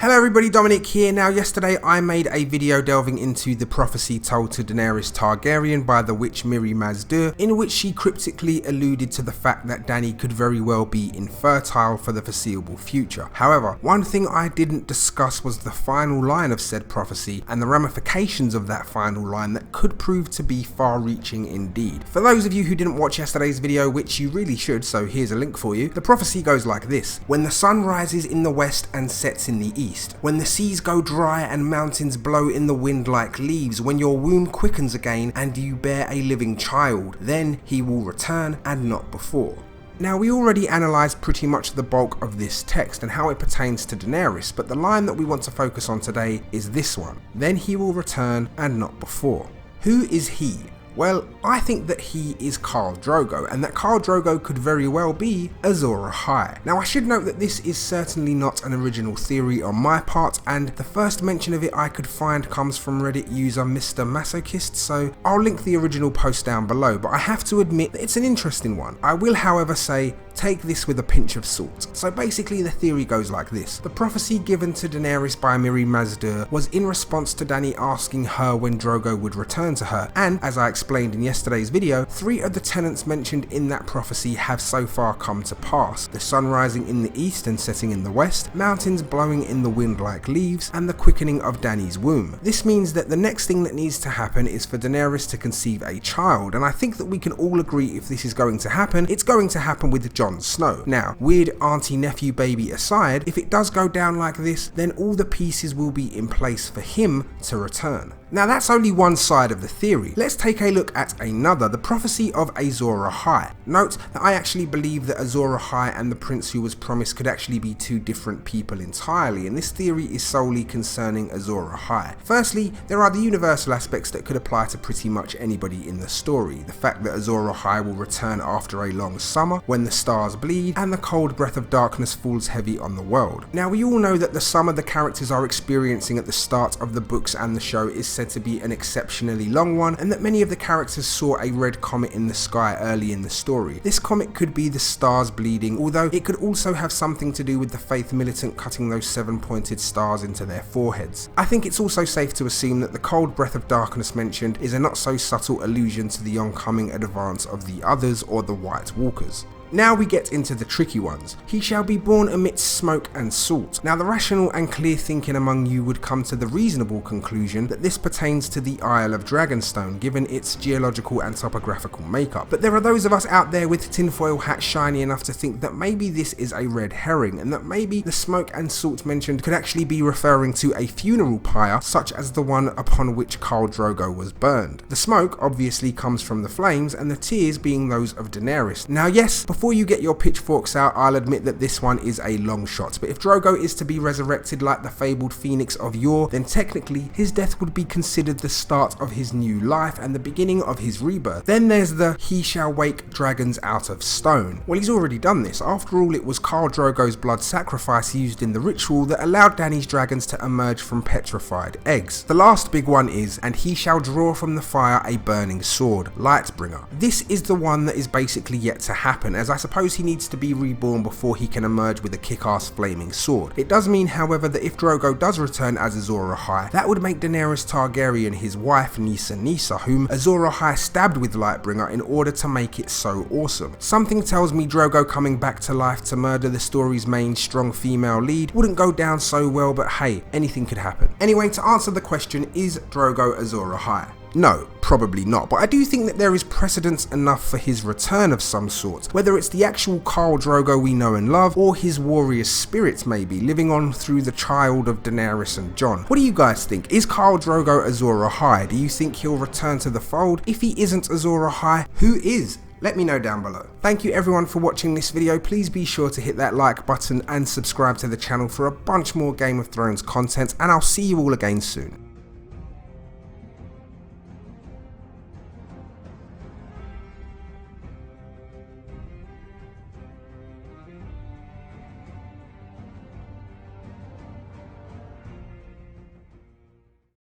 Hello everybody, Dominic here. Now yesterday I made a video delving into the prophecy told to Daenerys Targaryen by the witch Mirri Maz Duur, in which she cryptically alluded to the fact that Dany could very well be infertile for the foreseeable future. However, one thing I didn't discuss was the final line of said prophecy and the ramifications of that final line that could prove to be far-reaching indeed. For those of you who didn't watch yesterday's video, which you really should, so here's a link for you, the prophecy goes like this: when the sun rises in the west and sets in the east, when the seas go dry and mountains blow in the wind like leaves, when your womb quickens again and you bear a living child, then he will return and not before. Now, we already analysed pretty much the bulk of this text and how it pertains to Daenerys, but the line that we want to focus on today is this one: then he will return and not before. Who is he? Well, I think that he is Khal Drogo, and that Khal Drogo could very well be Azor Ahai. Now, I should note that this is certainly not an original theory on my part, and the first mention of it I could find comes from Reddit user Mr. Masochist, so I'll link the original post down below, but I have to admit that it's an interesting one. I will, however, say take this with a pinch of salt. So basically the theory goes like this: the prophecy given to Daenerys by Mirri Maz Duur was in response to Dany asking her when Drogo would return to her, and as I explained in yesterday's video, 3 of the tenets mentioned in that prophecy have so far come to pass: the sun rising in the east and setting in the west, mountains blowing in the wind like leaves, and the quickening of Dany's womb. This means that the next thing that needs to happen is for Daenerys to conceive a child, and I think that we can all agree if this is going to happen, it's going to happen with Jon Snow. Now, weird auntie nephew baby aside, if it does go down like this, then all the pieces will be in place for him to return. Now, that's only one side of the theory. Let's take a look at another, the prophecy of Azor Ahai. Note that I actually believe that Azor Ahai and the prince who was promised could actually be 2 different people entirely, and this theory is solely concerning Azor Ahai. Firstly, there are the universal aspects that could apply to pretty much anybody in the story. The fact that Azor Ahai will return after a long summer, when the stars bleed and the cold breath of darkness falls heavy on the world. Now, we all know that the summer the characters are experiencing at the start of the books and the show is said to be an exceptionally long one, and that many of the characters saw a red comet in the sky early in the story. This comet could be the stars bleeding, although it could also have something to do with the Faith militant cutting those 7-pointed stars into their foreheads. I think it's also safe to assume that the cold breath of darkness mentioned is a not so subtle allusion to the oncoming advance of the others, or the White Walkers. Now we get into the tricky ones. He shall be born amidst smoke and salt. Now, the rational and clear thinking among you would come to the reasonable conclusion that this pertains to the Isle of Dragonstone, given its geological and topographical makeup. But there are those of us out there with tinfoil hats shiny enough to think that maybe this is a red herring, and that maybe the smoke and salt mentioned could actually be referring to a funeral pyre such as the one upon which Khal Drogo was burned. The smoke obviously comes from the flames, and the tears being those of Daenerys. Now, yes, before you get your pitchforks out, I'll admit that this one is a long shot, but if Drogo is to be resurrected like the fabled phoenix of yore, then technically his death would be considered the start of his new life and the beginning of his rebirth. Then there's the he shall wake dragons out of stone. Well, he's already done this. After all, it was Khal Drogo's blood sacrifice used in the ritual that allowed Dany's dragons to emerge from petrified eggs. The last big one is, and he shall draw from the fire a burning sword, Lightbringer. This is the one that is basically yet to happen, as I suppose he needs to be reborn before he can emerge with a kick-ass flaming sword. It does mean, however, that if Drogo does return as Azor Ahai, that would make Daenerys Targaryen his wife Nissa, whom Azor Ahai stabbed with Lightbringer in order to make it so awesome. Something tells me Drogo coming back to life to murder the story's main strong female lead wouldn't go down so well, but hey, anything could happen. Anyway, to answer the question, is Drogo Azor Ahai? No, probably not, but I do think that there is precedence enough for his return of some sort, whether it's the actual Khal Drogo we know and love, or his warrior spirit maybe, living on through the child of Daenerys and Jon. What do you guys think? Is Khal Drogo Azor Ahai? Do you think he'll return to the fold? If he isn't Azor Ahai, who is? Let me know down below. Thank you everyone for watching this video. Please be sure to hit that like button and subscribe to the channel for a bunch more Game of Thrones content, and I'll see you all again soon.